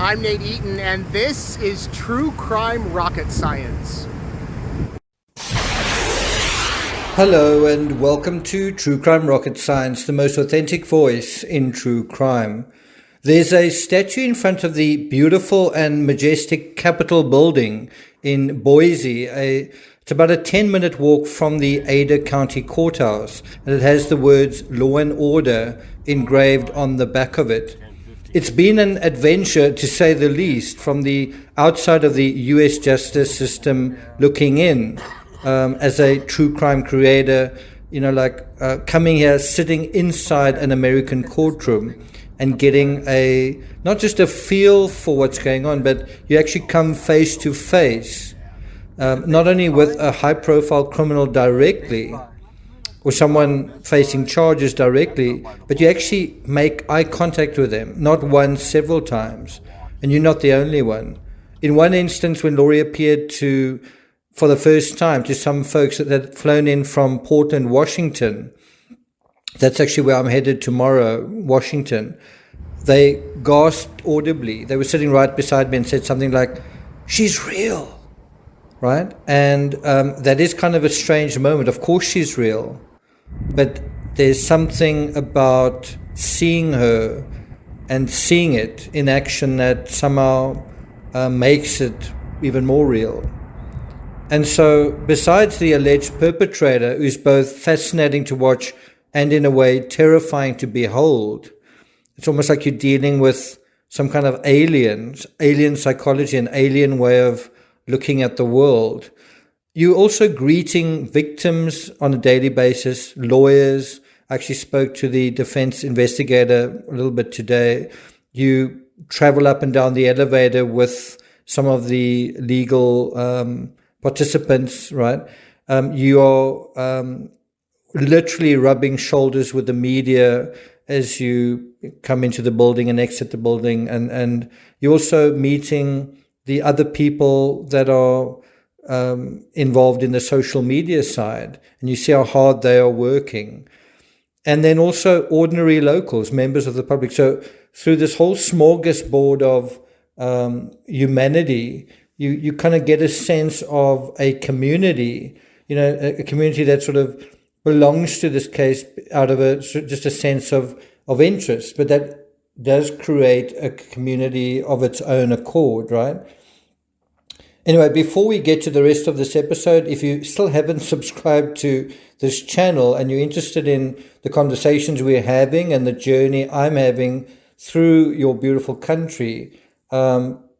I'm Nate Eaton, and this is True Crime Rocket Science. Hello, and welcome to True Crime Rocket Science, the most authentic voice in true crime. There's a statue in front of the beautiful and majestic Capitol building in Boise. It's about a 10-minute walk from the Ada County Courthouse, and it has the words "Law and Order" engraved on the back of it. It's been an adventure, to say the least, from the outside of the U.S. justice system looking in. As a true crime creator, coming here, sitting inside an American courtroom and getting not just a feel for what's going on, but you actually come face to face, not only with a high-profile criminal directly, or someone facing charges directly, but you actually make eye contact with them, not once, several times, and you're not the only one. In one instance, when Laurie appeared for the first time to some folks that had flown in from Portland, Washington, that's actually where I'm headed tomorrow, Washington, they gasped audibly. They were sitting right beside me and said something like, "She's real," right? And that is kind of a strange moment. Of course she's real. But there's something about seeing her and seeing it in action that somehow makes it even more real. And so, besides the alleged perpetrator, who's both fascinating to watch and in a way terrifying to behold, it's almost like you're dealing with some kind of alien psychology, an alien way of looking at the world. You're also greeting victims on a daily basis, lawyers. I actually spoke to the defense investigator a little bit today. You travel up and down the elevator with some of the legal participants, right? You are literally rubbing shoulders with the media as you come into the building and exit the building. And you're also meeting the other people that are involved in the social media side, and you see how hard they are working. And then also ordinary locals, members of the public. So through this whole smorgasbord of humanity, you kind of get a sense of a community, a community that sort of belongs to this case out of just a sense of interest, but that does create a community of its own accord, right? Anyway, before we get to the rest of this episode, if you still haven't subscribed to this channel and you're interested in the conversations we're having and the journey I'm having through your beautiful country,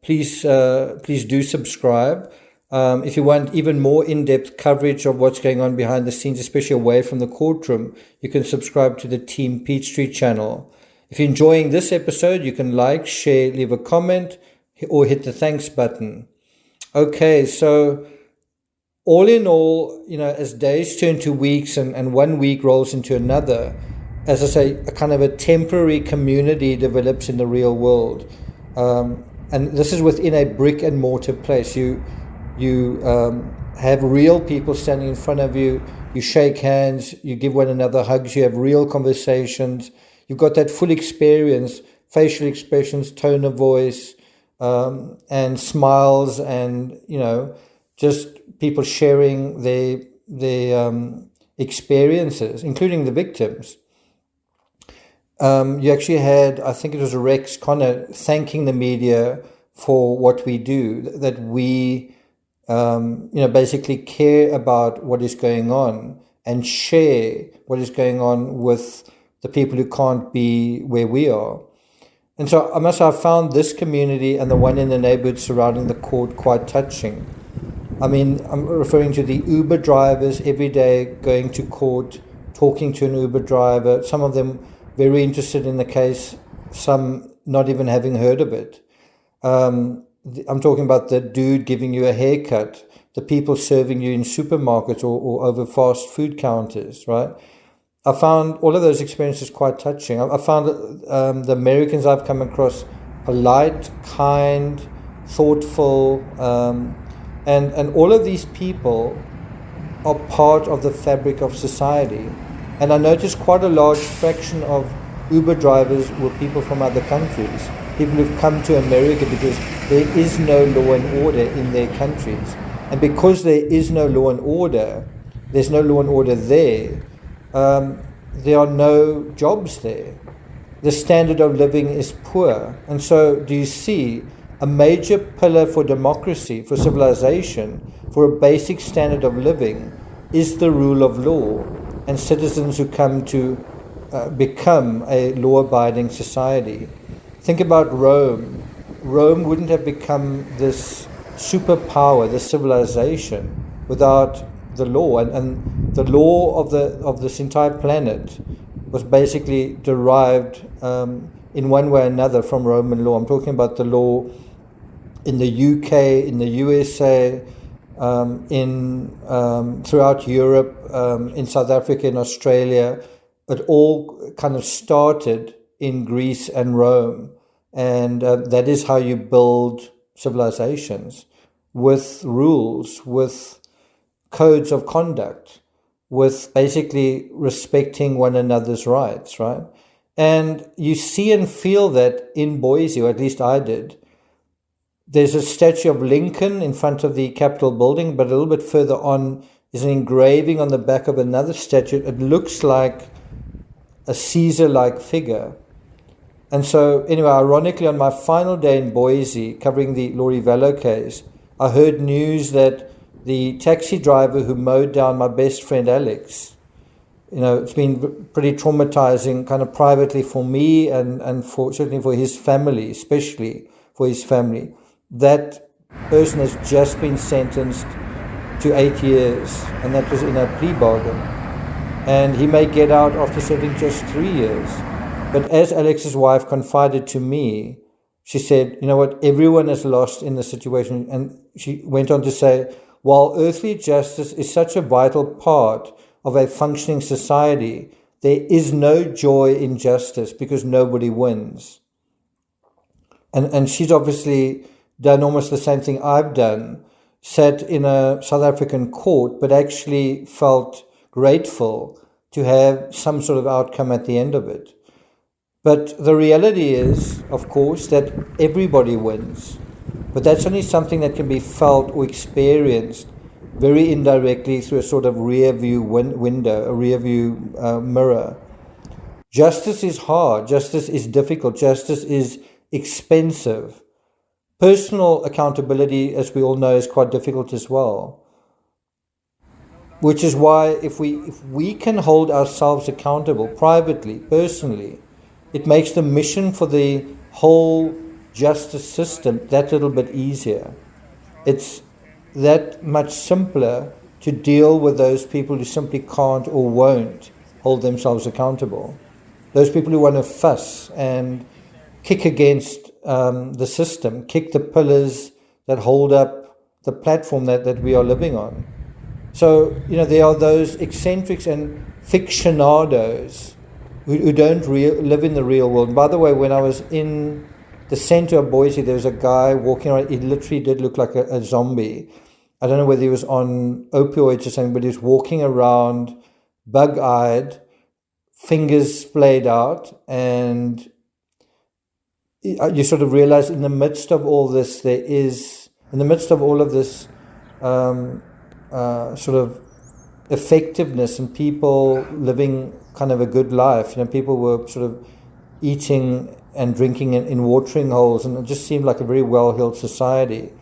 please do subscribe. If you want even more in-depth coverage of what's going on behind the scenes, especially away from the courtroom, you can subscribe to the Team Peachtree channel. If you're enjoying this episode, you can like, share, leave a comment, or hit the thanks button. Okay, so all in all, as days turn to weeks and 1 week rolls into another, as I say, a kind of a temporary community develops in the real world. And this is within a brick and mortar place. You have real people standing in front of you. You shake hands, you give one another hugs, you have real conversations. You've got that full experience, facial expressions, tone of voice, and smiles, and just people sharing their experiences, including the victims. You actually had, I think it was Rex Connor, thanking the media for what we do, that we basically care about what is going on and share what is going on with the people who can't be where we are. And so I must say, I found this community and the one in the neighborhood surrounding the court quite touching. I mean, I'm referring to the Uber drivers every day going to court, talking to an Uber driver, some of them very interested in the case, some not even having heard of it. I'm talking about the dude giving you a haircut, the people serving you in supermarkets or over fast food counters, right? I found all of those experiences quite touching. I found the Americans I've come across polite, kind, thoughtful, and all of these people are part of the fabric of society. And I noticed quite a large fraction of Uber drivers were people from other countries, people who've come to America because there is no law and order in their countries. And because there is no law and order, there's no law and order there, there are no jobs there. The standard of living is poor. And so do you see a major pillar for democracy, for civilization, for a basic standard of living is the rule of law and citizens who come to become a law-abiding society. Think about Rome. Rome wouldn't have become this superpower, this civilization, without the law. And the law of this entire planet was basically derived in one way or another from Roman law. I'm talking about the law in the UK, in the USA, throughout Europe, in South Africa, in Australia. It all kind of started in Greece and Rome. And that is how you build civilizations, with rules, with codes of conduct, with basically respecting one another's rights, right? And you see and feel that in Boise, or at least I did. There's a statue of Lincoln in front of the Capitol building, but a little bit further on is an engraving on the back of another statue. It looks like a Caesar-like figure. And so, anyway, ironically, on my final day in Boise, covering the Lori Vallow case, I heard news that the taxi driver who mowed down my best friend Alex, it's been pretty traumatizing, kind of privately for me and certainly for his family, especially for his family. That person has just been sentenced to 8 years, and that was in a plea bargain. And he may get out after serving just 3 years. But as Alex's wife confided to me, she said, you know what, everyone is lost in the situation. And she went on to say, while earthly justice is such a vital part of a functioning society, there is no joy in justice because nobody wins. And she's obviously done almost the same thing I've done, sat in a South African court, but actually felt grateful to have some sort of outcome at the end of it. But the reality is, of course, that everybody wins. But that's only something that can be felt or experienced very indirectly through a sort of rear view window, a rear view mirror. Justice is hard. Justice is difficult. Justice is expensive. Personal accountability, as we all know, is quite difficult as well. Which is why if we can hold ourselves accountable privately, personally, it makes the mission for the whole justice system that little bit easier. It's that much simpler to deal with those people who simply can't or won't hold themselves accountable. Those people who want to fuss and kick against the system, kick the pillars that hold up the platform that we are living on. So, there are those eccentrics and fictionados who don't live in the real world. And by the way, when I was in the center of Boise, there was a guy walking around. He literally did look like a zombie. I don't know whether he was on opioids or something, but he was walking around bug-eyed, fingers splayed out, and you sort of realize in the midst of all this, sort of effectiveness and people living kind of a good life. People were sort of eating and drinking in watering holes, and it just seemed like a very well-heeled society.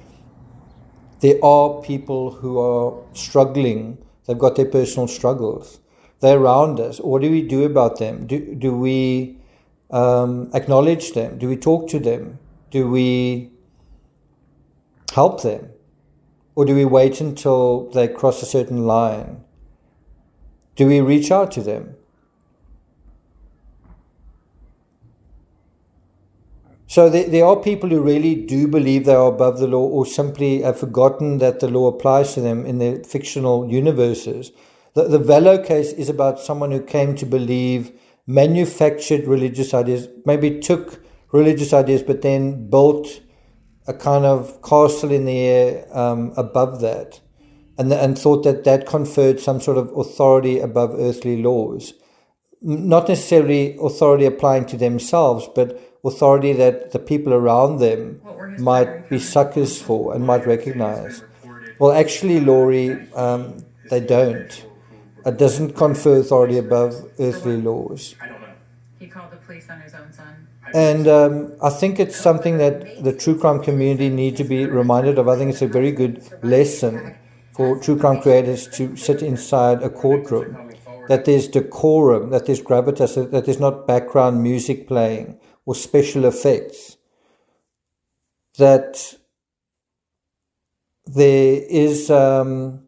There are people who are struggling. They've got their personal struggles. They're around us. What do we do about them? Do we acknowledge them? Do we talk to them? Do we help them? Or do we wait until they cross a certain line? Do we reach out to them? So there are people who really do believe they are above the law, or simply have forgotten that the law applies to them in their fictional universes. The Vallow case is about someone who came to believe manufactured religious ideas, maybe took religious ideas, but then built a kind of castle in the air above that, and thought that conferred some sort of authority above earthly laws. not necessarily authority applying to themselves, but authority that the people around them might be suckers for and might recognize. Well, actually, Laurie, they don't. It doesn't confer authority above earthly laws. He called the police on his own son. And I think it's something that the true crime community need to be reminded of. I think it's a very good lesson for true crime creators to sit inside a courtroom, that there's decorum, that there's gravitas, that there's not background music playing or special effects, that there is the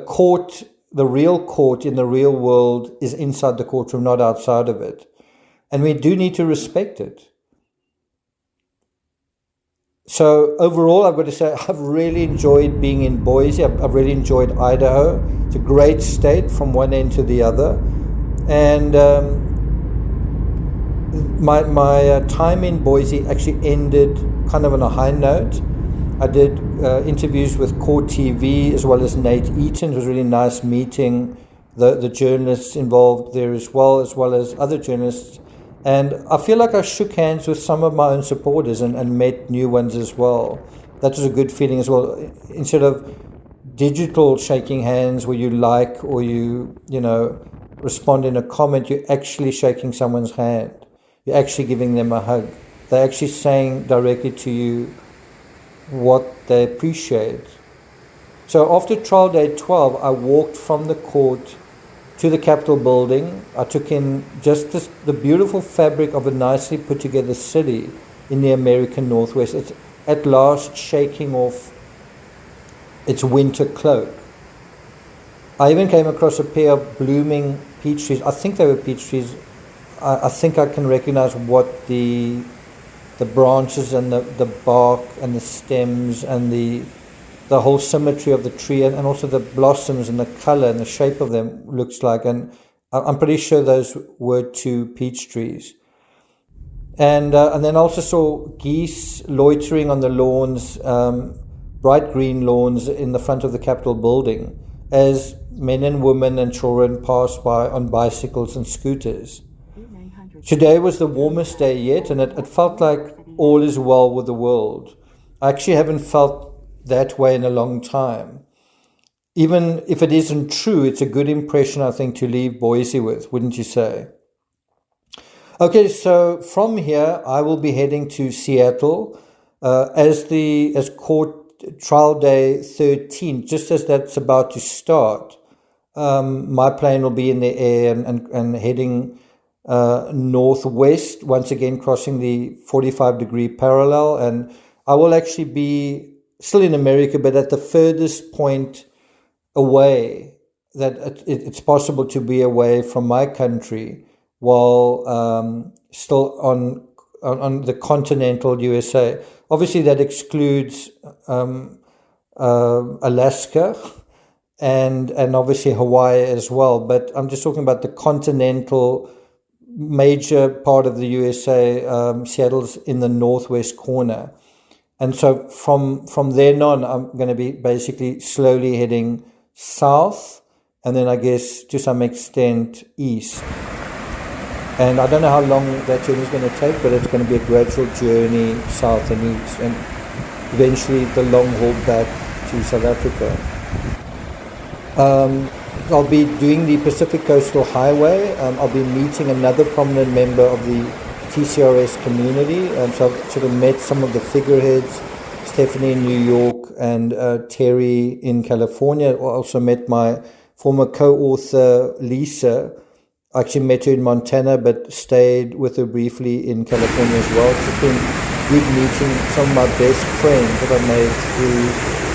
court, the real court in the real world is inside the courtroom, not outside of it. And we do need to respect it. So overall, I've got to say, I've really enjoyed being in Boise. I've really enjoyed Idaho. It's a great state from one end to the other. And my time in Boise actually ended kind of on a high note. I did interviews with Court TV as well as Nate Eaton. It was really nice meeting the journalists involved there as well as other journalists. And I feel like I shook hands with some of my own supporters and met new ones as well. That was a good feeling as well. Instead of digital shaking hands where you like or you respond in a comment, you're actually shaking someone's hand. You're actually giving them a hug. They're actually saying directly to you what they appreciate. So after trial day 12, I walked from the court to the Capitol building. I took in just the beautiful fabric of a nicely put together city in the American Northwest. It's at last shaking off its winter cloak. I even came across a pair of blooming peach trees. I think they were peach trees. I think I can recognize what the branches and the bark and the stems and the whole symmetry of the tree and also the blossoms and the color and the shape of them looks like. And I'm pretty sure those were two peach trees. And then I also saw geese loitering on the lawns, bright green lawns in the front of the Capitol building as men and women and children passed by on bicycles and scooters. Today was the warmest day yet, and it felt like all is well with the world. I actually haven't felt that way in a long time. Even if it isn't true, it's a good impression, I think, to leave Boise with, wouldn't you say? Okay, so from here, I will be heading to Seattle as court trial day 13, just as that's about to start. My plane will be in the air and heading northwest, once again crossing the 45-degree parallel, and I will actually be still in America, but at the furthest point away that it's possible to be away from my country while still on the continental USA. Obviously, that excludes Alaska and obviously Hawaii as well. But I'm just talking about the continental major part of the USA. Seattle's in the northwest corner. And so from then on, I'm going to be basically slowly heading south and then I guess to some extent east. And I don't know how long that journey is going to take, but it's going to be a gradual journey south and east and eventually the long haul back to South Africa. I'll be doing the Pacific Coastal Highway. I'll be meeting another prominent member of the TCRS community. So I've sort of met some of the figureheads, Stephanie in New York and Terry in California. I also met my former co-author, Lisa. I actually met her in Montana, but stayed with her briefly in California as well. It's been good meeting some of my best friends that I made through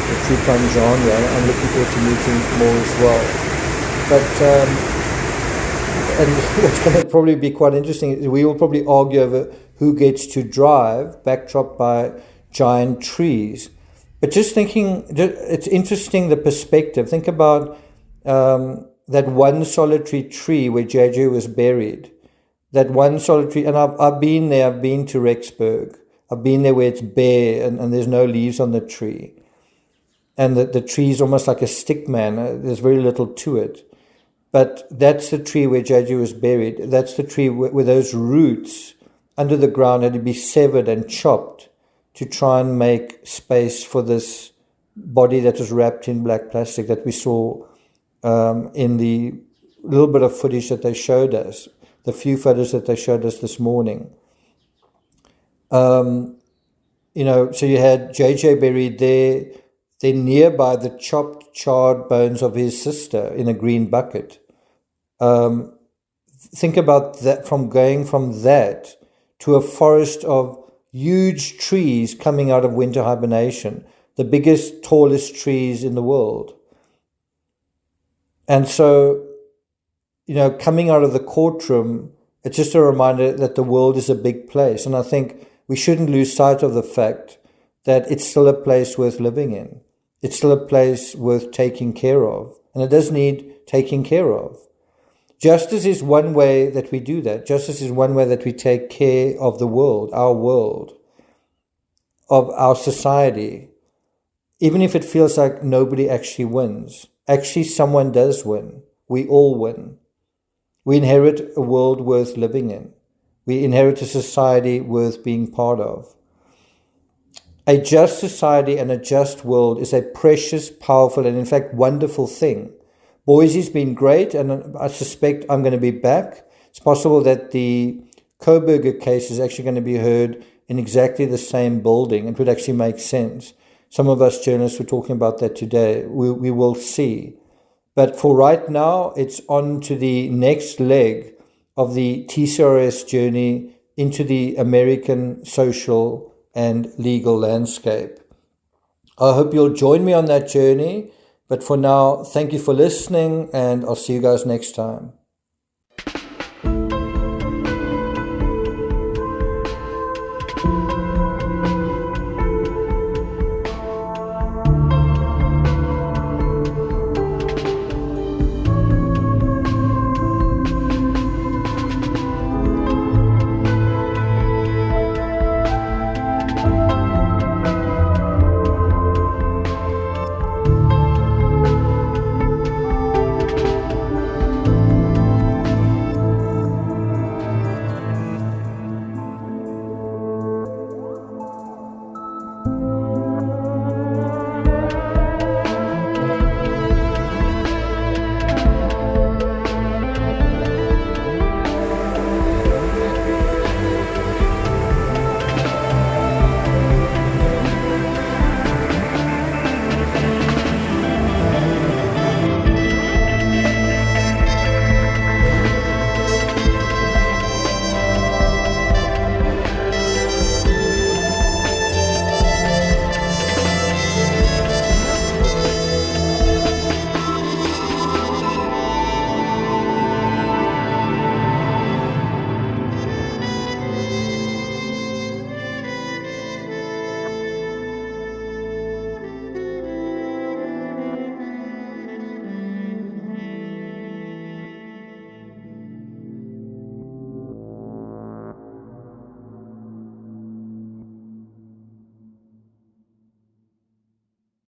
the true crime genre. I'm looking forward to meeting more as well. But and what's going to probably be quite interesting is we will probably argue over who gets to drive, backdropped by giant trees. But just thinking, it's interesting the perspective. Think about that one solitary tree where JJ was buried. That one solitary, and I've been there. I've been to Rexburg. I've been there where it's bare and there's no leaves on the tree, and the tree is almost like a stick man. There's very little to it. But that's the tree where JJ was buried. That's the tree where those roots under the ground had to be severed and chopped to try and make space for this body that was wrapped in black plastic that we saw in the little bit of footage that they showed us, the few photos that they showed us this morning. So you had JJ buried there. Then nearby, the chopped, charred bones of his sister in a green bucket. Think about that, from going from that to a forest of huge trees coming out of winter hibernation, the biggest, tallest trees in the world. And so, coming out of the courtroom, it's just a reminder that the world is a big place. And I think we shouldn't lose sight of the fact that it's still a place worth living in. It's still a place worth taking care of. And it does need taking care of. Justice is one way that we do that. Justice is one way that we take care of the world, of our society. Even if it feels like nobody actually wins. Actually, someone does win. We all win. We inherit a world worth living in. We inherit a society worth being part of. A just society and a just world is a precious, powerful, and in fact wonderful thing. Boise's been great, and I suspect I'm going to be back. It's possible that the Koberger case is actually going to be heard in exactly the same building. It would actually make sense. Some of us journalists were talking about that today. We will see. But for right now, it's on to the next leg of the TCRS journey into the American social and legal landscape. I hope you'll join me on that journey. But for now, thank you for listening, and I'll see you guys next time.